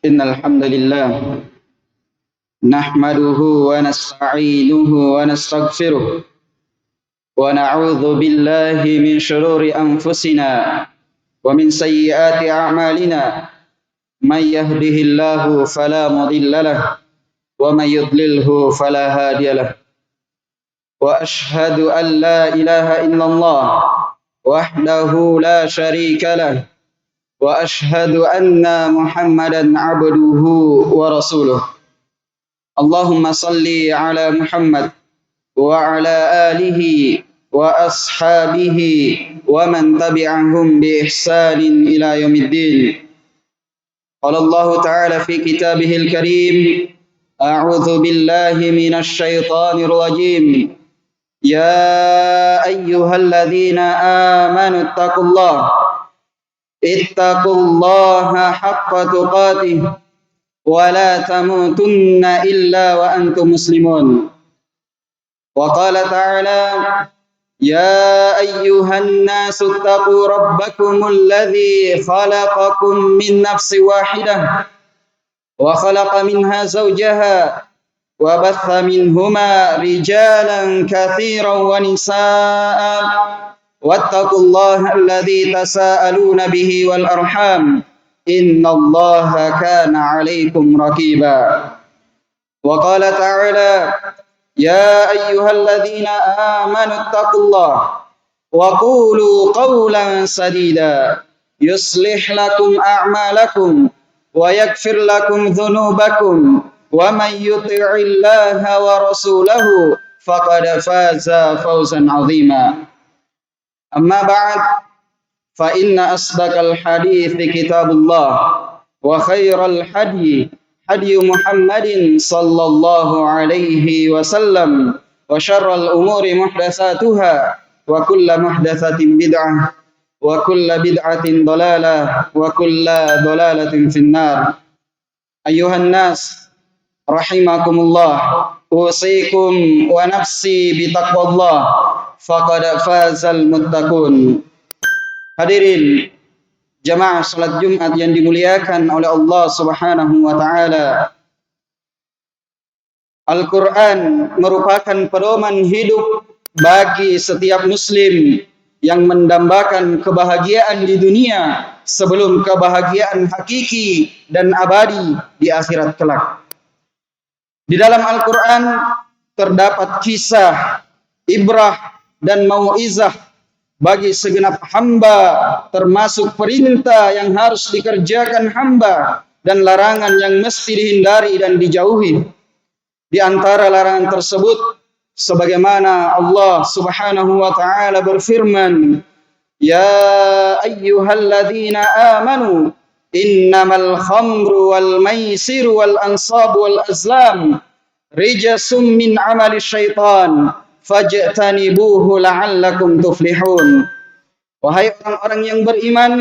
إن الحمد لله نحمده ونستعينه ونستغفره ونعوذ بالله من شرور أنفسنا ومن سيئات أعمالنا من يهده الله فلا مضل له ومن يضلله فلا هادي له وأشهد أن لا إله إلا الله وحده لا شريك له وأشهد أن محمدا عبده ورسوله اللهم صل على محمد وعلى آله وأصحابه ومن تبعهم بإحسان إلى يوم الدين. قال الله تعالى في كتابه الكريم: أعوذ بالله من الشيطان الرجيم. يا أيها الذين آمنوا اتقوا الله حق تقاته ولا تموتن إلا وأنتم مسلمون. وقال تعالى: يا أيها الناس اتقوا ربكم الذي خلقكم من نفس واحدة وخلق منها زوجها وبث منهما رجالا كثيرا ونساء واتقوا الله الذي تساءلون به والأرحام إن الله كان عليكم رقيبا. وقال تعالى: يا أيها الذين آمنوا اتقوا الله وقولوا قولا سديدا يصلح لكم أعمالكم ويغفر لكم ذنوبكم ومن يطع الله ورسوله فقد فاز فوزا عظيما. أما بعد فإن أصدق الحديث كتاب الله وخير الهدي هدي محمد صلى الله عليه وسلم وشر الأمور محدثاتها وكل محدثة بدعة وكل بدعة ضلالة وكل ضلالة في النار. أيها الناس رحمكم الله، أوصيكم ونفسي بتقوى الله faqad fazal muttaqun. Hadirin jamaah salat Jumat yang dimuliakan oleh Allah Subhanahu wa taala. Al-Qur'an merupakan pedoman hidup bagi setiap muslim yang mendambakan kebahagiaan di dunia sebelum kebahagiaan hakiki dan abadi di akhirat kelak. Di dalam Al-Qur'an terdapat kisah, ibrah dan mau'izah bagi segenap hamba, termasuk perintah yang harus dikerjakan hamba dan larangan yang mesti dihindari dan dijauhi. Di antara larangan tersebut, sebagaimana Allah Subhanahu wa taala berfirman: Ya ayyuhalladzina amanu innamal khamru wal maisiru wal ansabu wal azlam rijasum min amali syaitan fajtanibuhu la'allakum tuflihun. Wahai orang-orang yang beriman,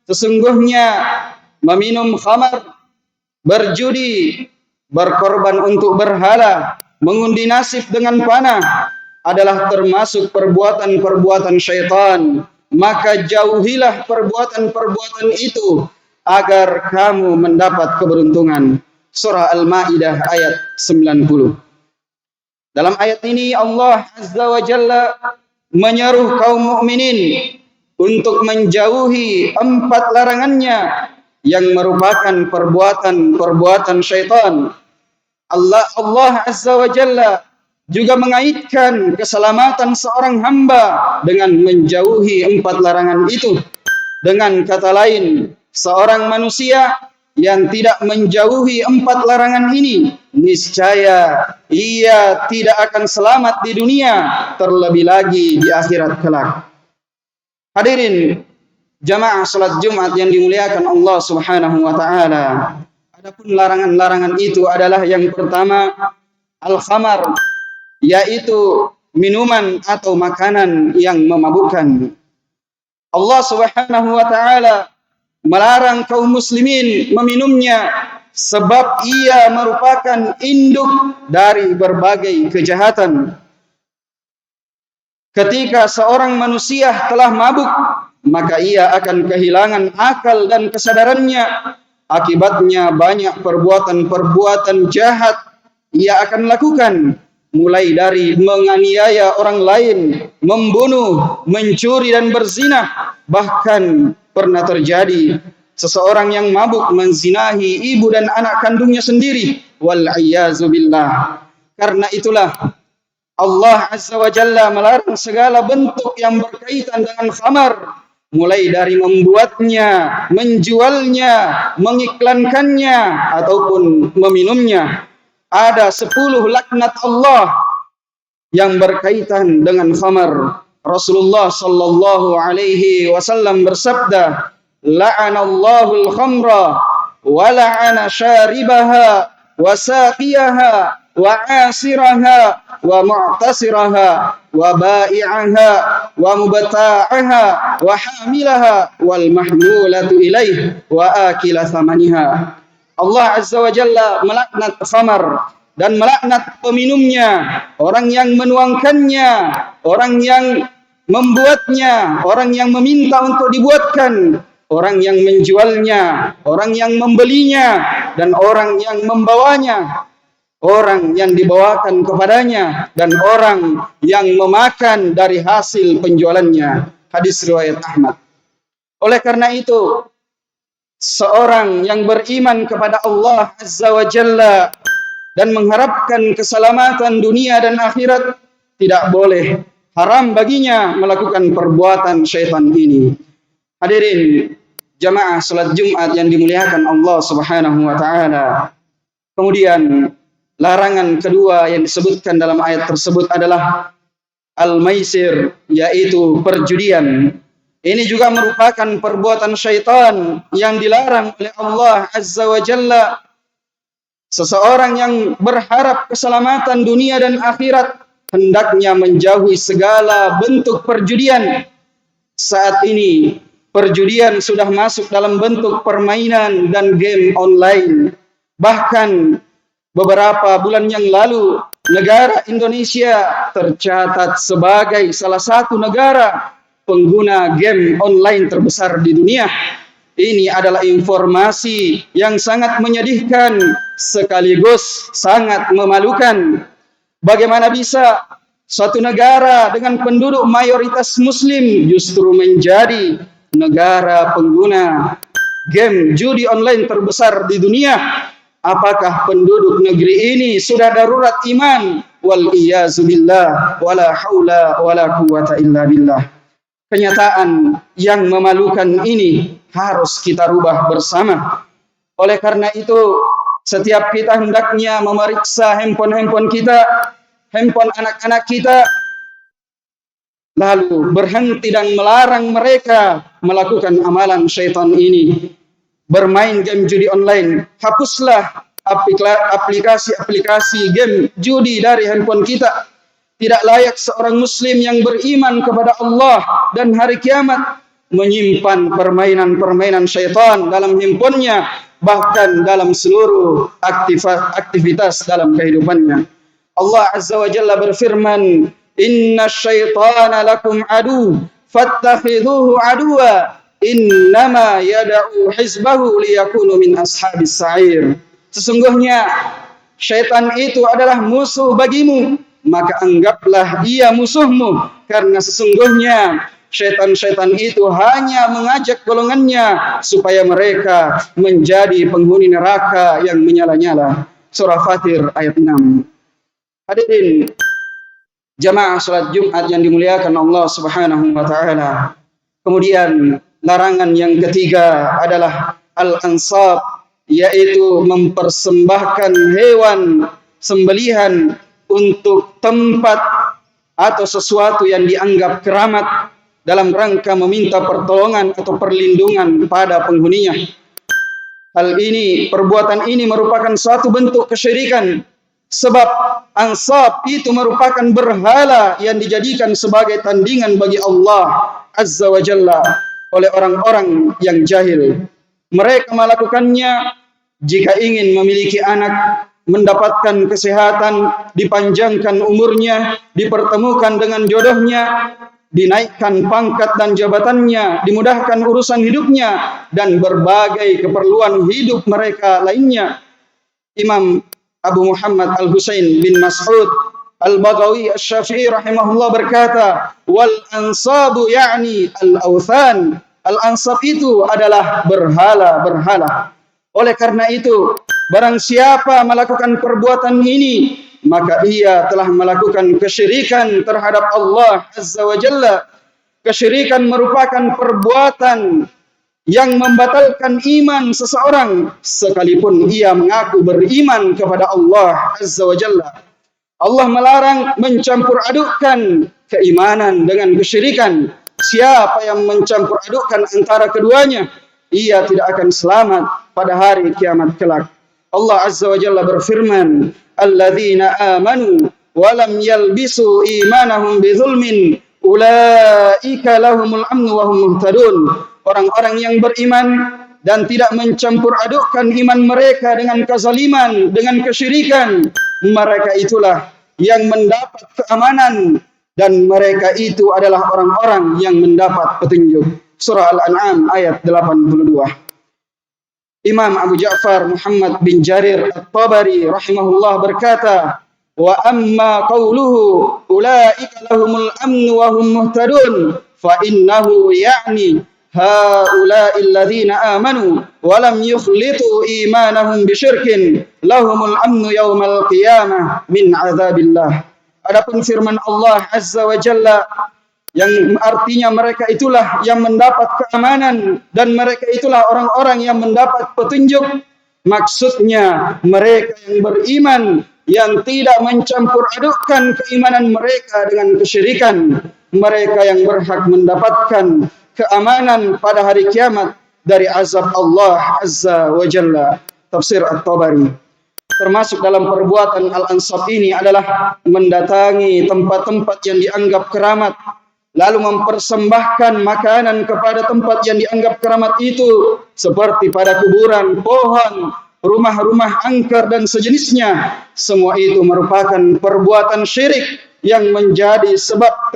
sesungguhnya meminum khamar, berjudi, berkorban untuk berhala, mengundi nasib dengan panah adalah termasuk perbuatan-perbuatan syaitan. Maka jauhilah perbuatan-perbuatan itu agar kamu mendapat keberuntungan. Surah Al-Maidah ayat 90. Dalam ayat ini Allah Azza wa Jalla menyeru kaum mukminin untuk menjauhi 4 larangannya yang merupakan perbuatan-perbuatan syaitan. Allah Azza wa Jalla juga mengaitkan keselamatan seorang hamba dengan menjauhi 4 larangan itu. Dengan kata lain, seorang manusia yang tidak menjauhi 4 larangan ini, niscaya ia tidak akan selamat di dunia, terlebih lagi di akhirat kelak. Hadirin jamaah salat Jumat yang dimuliakan Allah Subhanahu wa taala. Adapun larangan-larangan itu adalah yang pertama, al-khamar, yaitu minuman atau makanan yang memabukkan. Allah Subhanahu wa taala melarang kaum muslimin meminumnya sebab ia merupakan induk dari berbagai kejahatan. Ketika seorang manusia telah mabuk, maka ia akan kehilangan akal dan kesadarannya. Akibatnya banyak perbuatan-perbuatan jahat ia akan lakukan, mulai dari menganiaya orang lain, membunuh, mencuri dan berzina. Bahkan pernah terjadi seseorang yang mabuk menzinahi ibu dan anak kandungnya sendiri. Wal-iyyazu billah. Karena itulah Allah Azza wa Jalla melarang segala bentuk yang berkaitan dengan khamar, mulai dari membuatnya, menjualnya, mengiklankannya, ataupun meminumnya. Ada 10 laknat Allah yang berkaitan dengan khamar. Rasulullah sallallahu alaihi wasallam bersabda, "La'anallahu al-khamra wa la'ana syaribaha wa saqiyaha wa 'asiraha wa mu'tasiraha wa ba'i'aha wa mubta'aha wa hamilaha wal mahmulatu ilaih wa akila thamaniha." Allah Azza wa Jalla melaknat khamar dan melaknat peminumnya, orang yang menuangkannya, orang yang membuatnya, orang yang meminta untuk dibuatkan, orang yang menjualnya, orang yang membelinya, dan orang yang membawanya, orang yang dibawakan kepadanya, dan orang yang memakan dari hasil penjualannya. Hadis riwayat Ahmad. Oleh karena itu, seorang yang beriman kepada Allah Azza wa Jalla dan mengharapkan keselamatan dunia dan akhirat, tidak boleh, haram baginya melakukan perbuatan syaitan ini. Hadirin jamaah salat Jumat yang dimuliakan Allah Subhanahu wa taala. Kemudian larangan kedua yang disebutkan dalam ayat tersebut adalah al-maisir, yaitu perjudian. Ini juga merupakan perbuatan syaitan yang dilarang oleh Allah Azza wa Jalla. Seseorang yang berharap keselamatan dunia dan akhirat hendaknya menjauhi segala bentuk perjudian. Saat ini perjudian sudah masuk dalam bentuk permainan dan game online. Bahkan beberapa bulan yang lalu, negara Indonesia tercatat sebagai salah satu negara pengguna game online terbesar di dunia. Ini adalah informasi yang sangat menyedihkan sekaligus sangat memalukan. Bagaimana bisa suatu negara dengan penduduk mayoritas muslim justru menjadi negara pengguna game judi online terbesar di dunia? Apakah penduduk negeri ini sudah darurat iman? Wal iyyazu billah, wala haula wala quwata illa billah. Kenyataan yang memalukan ini harus kita rubah bersama. Oleh karena itu, setiap kita hendaknya memeriksa handphone kita, handphone anak-anak kita, lalu berhenti dan melarang mereka melakukan amalan syaitan ini. Bermain game judi online, hapuslah aplikasi-aplikasi game judi dari handphone kita. Tidak layak seorang muslim yang beriman kepada Allah dan hari kiamat menyimpan permainan-permainan syaitan dalam handphonenya, bahkan dalam seluruh aktivitas dalam kehidupannya. Allah Azza wa Jalla berfirman, "Inna syaitana lakum adu, fattakhidhuhu aduwa, innama yada'u hizbahu liyakunu min ashabis sa'ir." Sesungguhnya syaitan itu adalah musuh bagimu, maka anggaplah ia musuhmu, karena sesungguhnya syaitan-syaitan itu hanya mengajak golongannya supaya mereka menjadi penghuni neraka yang menyala-nyala. Surah Fatir ayat 6. Hadirin jamaah salat Jumat yang dimuliakan Allah Subhanahu wa taala. Kemudian larangan yang ketiga adalah al-ansab, yaitu mempersembahkan hewan sembelihan untuk tempat atau sesuatu yang dianggap keramat dalam rangka meminta pertolongan atau perlindungan kepada penghuninya. Perbuatan ini merupakan suatu bentuk kesyirikan, sebab ansab itu merupakan berhala yang dijadikan sebagai tandingan bagi Allah Azza wa Jalla oleh orang-orang yang jahil. Mereka melakukannya jika ingin memiliki anak, mendapatkan kesehatan, dipanjangkan umurnya, dipertemukan dengan jodohnya, dinaikkan pangkat dan jabatannya, dimudahkan urusan hidupnya, dan berbagai keperluan hidup mereka lainnya. Imam Abu Muhammad Al-Husain bin Mas'ud Al-Baghawi Asy-Syafi'i rahimahullah berkata, wal ansabu ya'ni al-awthan. Al-ansab itu adalah berhala-berhala. Oleh karena itu, barang siapa melakukan perbuatan ini, maka ia telah melakukan kesyirikan terhadap Allah Azza wa Jalla. Kesyirikan merupakan perbuatan yang membatalkan iman seseorang sekalipun ia mengaku beriman kepada Allah Azza wa Jalla. Allah melarang mencampur adukkan keimanan dengan kesyirikan. Siapa yang mencampur adukkan antara keduanya, ia tidak akan selamat pada hari kiamat kelak. Allah Azza wa Jalla berfirman, "Alladzina amanu wa lam yalbisu imanahum bizulmin, ulaika lahumul amnu wa hum muhtadun." Orang-orang yang beriman dan tidak mencampur adukkan iman mereka dengan kezaliman, dengan kesyirikan, mereka itulah yang mendapat keamanan dan mereka itu adalah orang-orang yang mendapat petunjuk. Surah Al-An'am ayat 82. Imam Abu Ja'far Muhammad bin Jarir At-Tabari rahimahullah berkata, wa amma qawluhu ulaika lahumul amnu wa hum muhtadun fa innahu ya'ni هؤلاء الذين آمنوا ولم يخلطوا إيمانهم بشرك لهم الأمن يوم القيامة من عذاب الله. Adapun firman Allah Azza wa Jalla yang artinya mereka itulah yang mendapat keamanan dan mereka itulah orang-orang yang mendapat petunjuk. Maksudnya mereka yang beriman yang tidak mencampur adukkan keimanan mereka dengan kesyirikan. Mereka yang berhak mendapatkan keamanan pada hari kiamat dari azab Allah Azza wa Jalla. Tafsir At-Tabari. Termasuk dalam perbuatan al-ansab ini adalah mendatangi tempat-tempat yang dianggap keramat, lalu mempersembahkan makanan kepada tempat yang dianggap keramat itu, seperti pada kuburan, pohon, rumah-rumah angker dan sejenisnya. Semua itu merupakan perbuatan syirik yang menjadi sebab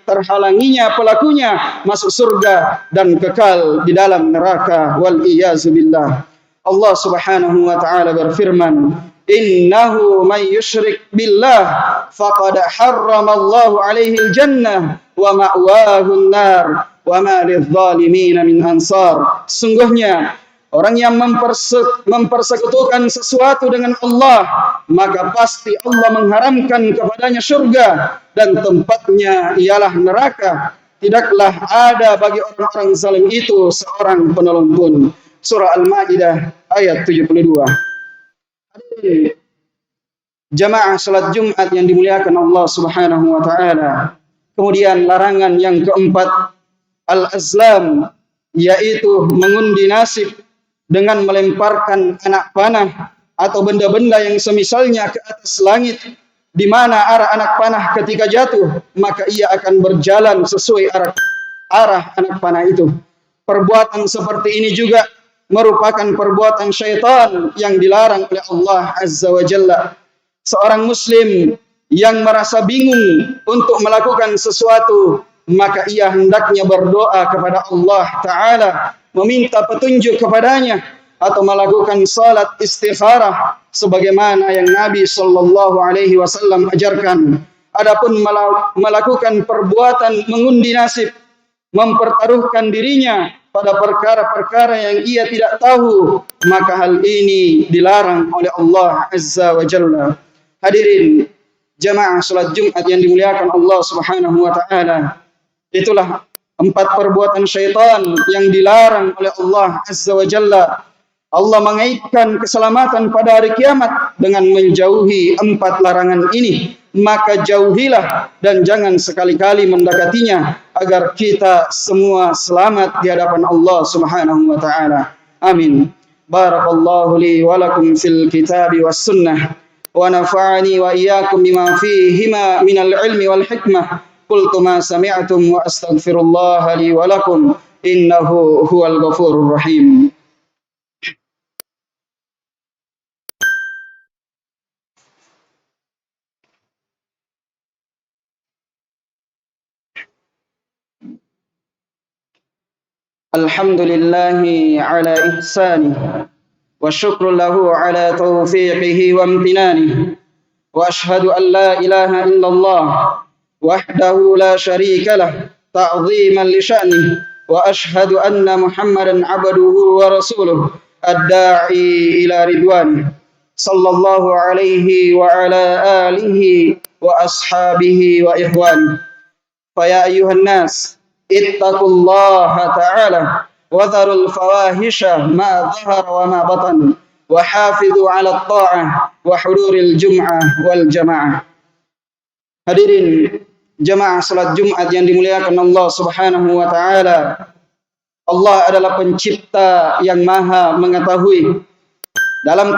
terhalanginya pelakunya masuk surga dan kekal di dalam neraka. Wal iyyazu billah. Allah Subhanahu wa taala berfirman, "Innahu may yusyrik billah faqad harramallahu 'alaihi al-jannah wa ma'wahu an-nar wa ma lidh-dhalimin min ansar." Sungguhnya orang yang mempersekutukan sesuatu dengan Allah, maka pasti Allah mengharamkan kepadanya surga dan tempatnya ialah neraka. Tidaklah ada bagi orang-orang zalim itu seorang penolong pun. Surah Al-Maidah ayat 72. Jamaah salat Jumat yang dimuliakan Allah Subhanahu wa taala. Kemudian larangan yang keempat, al-azlam, yaitu mengundi nasib dengan melemparkan anak panah atau benda-benda yang semisalnya ke atas langit, di mana arah anak panah ketika jatuh, maka ia akan berjalan sesuai arah anak panah itu. Perbuatan seperti ini juga merupakan perbuatan syaitan yang dilarang oleh Allah Azza wa Jalla. Seorang muslim yang merasa bingung untuk melakukan sesuatu, maka ia hendaknya berdoa kepada Allah Ta'ala, meminta petunjuk kepadanya, atau melakukan salat istikharah sebagaimana yang Nabi sallallahu alaihi wasallam ajarkan. Adapun melakukan perbuatan mengundi nasib, mempertaruhkan dirinya pada perkara-perkara yang ia tidak tahu, maka hal ini dilarang oleh Allah Azza wa Jalla. Hadirin jamaah salat Jumat yang dimuliakan Allah Subhanahu wa taala, itulah empat perbuatan syaitan yang dilarang oleh Allah Azza wa Jalla. Allah mengaitkan keselamatan pada hari kiamat dengan menjauhi empat larangan ini. Maka jauhilah dan jangan sekali-kali mendekatinya agar kita semua selamat di hadapan Allah Subhanahu wa taala. Amin. Barakallahu li wa lakum fil kitabi was sunnah wa nafa'ani wa iyyakum bima fihima minal ilmi wal hikmah. Qultu ma sami'tum wa astaghfirullah li wa lakum innahu huwal ghafurur rahim. الحمد لله على إحسانه والشكر له على توفيقه وامتنانه وأشهد أن لا إله إلا الله وحده لا شريك له تعظيما لشأنه وأشهد أن محمدا عبده ورسوله الداعي إلى رضوانه صلى الله عليه وعلى آله وأصحابه وإخوانه. فيا أيها الناس اتقوا الله تعالى وذروا الفواحش ما ظهر وما بطن وحافظوا على الطاعة وحضور الجمعة والجماعة. Hadirin jemaah salat Jumat yang dimuliakan Allah Subhanahu wa taala. Allah adalah pencipta yang maha mengetahui. Dalam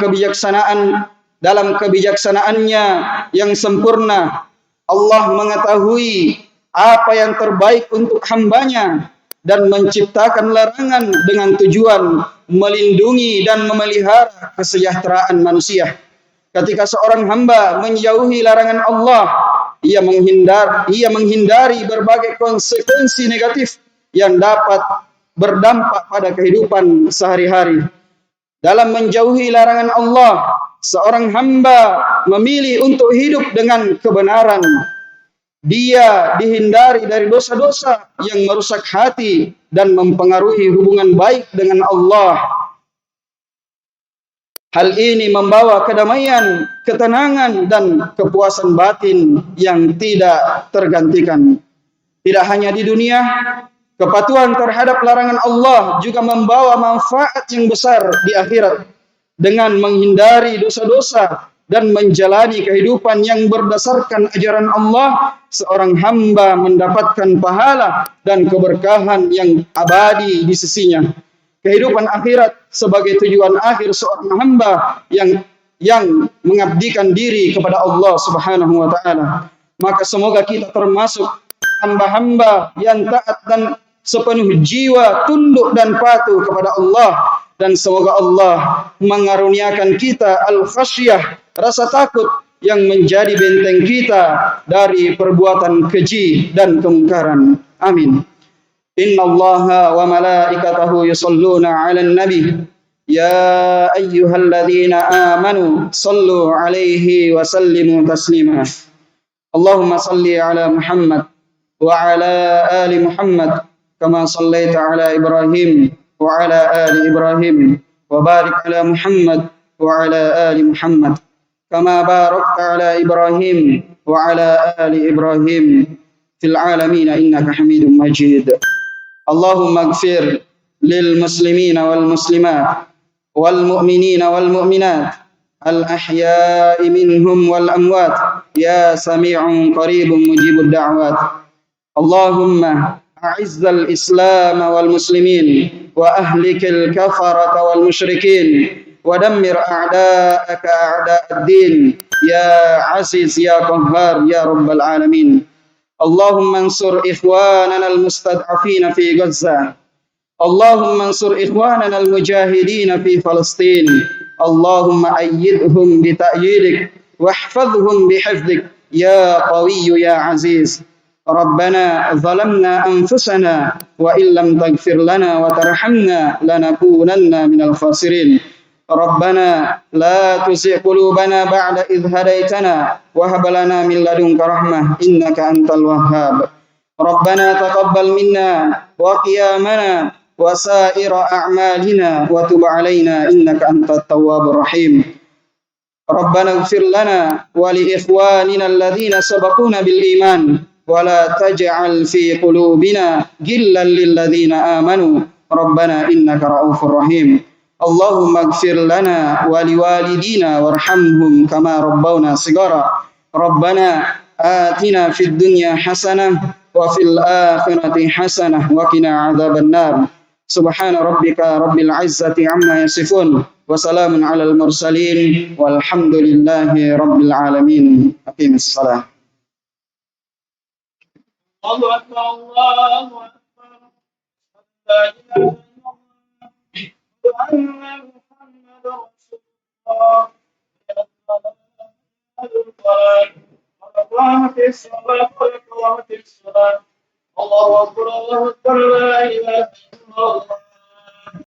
kebijaksanaannya yang sempurna, Allah mengetahui apa yang terbaik untuk hambanya dan menciptakan larangan dengan tujuan melindungi dan memelihara kesejahteraan manusia. Ketika seorang hamba menjauhi larangan Allah, ia menghindari berbagai konsekuensi negatif yang dapat berdampak pada kehidupan sehari-hari. Dalam menjauhi larangan Allah, seorang hamba memilih untuk hidup dengan kebenaran. Dia dihindari dari dosa-dosa yang merusak hati dan mempengaruhi hubungan baik dengan Allah. Hal ini membawa kedamaian, ketenangan, dan kepuasan batin yang tidak tergantikan. Tidak hanya di dunia, kepatuhan terhadap larangan Allah juga membawa manfaat yang besar di akhirat. Dengan menghindari dosa-dosa dan menjalani kehidupan yang berdasarkan ajaran Allah, seorang hamba mendapatkan pahala dan keberkahan yang abadi di sisinya. Kehidupan akhirat sebagai tujuan akhir seorang hamba yang mengabdikan diri kepada Allah Subhanahu wa taala. Maka semoga kita termasuk hamba-hamba yang taat dan sepenuh jiwa tunduk dan patuh kepada Allah, dan semoga Allah mengaruniakan kita al-khasyah, rasa takut yang menjadi benteng kita dari perbuatan keji dan kemungkaran. Amin. Inna Allah wa malaikatahu yusalluna 'alan nabi ya ayyuhalladzina amanu sallu 'alaihi wa sallimu taslima. Allahumma salli 'ala Muhammad wa 'ala ali Muhammad kama sallaita 'ala Ibrahim wa 'ala ali Ibrahim wa barik 'ala Muhammad wa 'ala ali Muhammad kama barakta 'ala Ibrahim wa 'ala ali Ibrahim fil 'alamin innaka Hamidum Majid. Allahumma ighfir lil muslimina wal muslimat wal mu'minina wal mu'minat al ahya'i minhum wal amwat ya sami'un qaribun mujibud da'wat. Allahumma a'izzal islam wal muslimin wa ahlikil kafarata wal musyrikin wa dammir a'da'aka a'da'ad din ya aziz ya qahhar ya rabbal alamin. اللهم انصر إخواننا المستضعفين في غزة. اللهم انصر إخواننا المجاهدين في فلسطين. اللهم أيدهم بتأييدك واحفظهم بحفظك يا قوي يا عزيز. ربنا ظلمنا أنفسنا وإن لم تغفر لنا وترحمنا لنكونن من الخاسرين. ربنا لا تزغ قلوبنا بعد إذ هديتنا وهب لنا من لدنك رحمة إنك أنت الوهاب. ربنا تقبل منا وقيامنا وسائر أعمالنا وتب علينا إنك أنت التواب الرحيم. ربنا اغفر لنا ولإخواننا الذين سبقونا بالإيمان ولا تجعل في قلوبنا غلا للذين آمنوا ربنا إنك رؤوف رحيم. اللهم اغفر لنا ولوالدينا وارحمهم كما ربونا صغارا. ربنا آتنا في الدنيا حسنة وفي الآخرة حسنة وقنا عذاب النار. سبحان ربك رب العزة عما يصفون وسلام على المرسلين والحمد لله رب العالمين. أقيم الصلاة. الله أكبر الله أكبر لا إله إلا الله وأن محمد رسول الله. قامت الصلاة قامت الصلاة Allahu Akbar, Allahu Akbar, la ilaha illallah.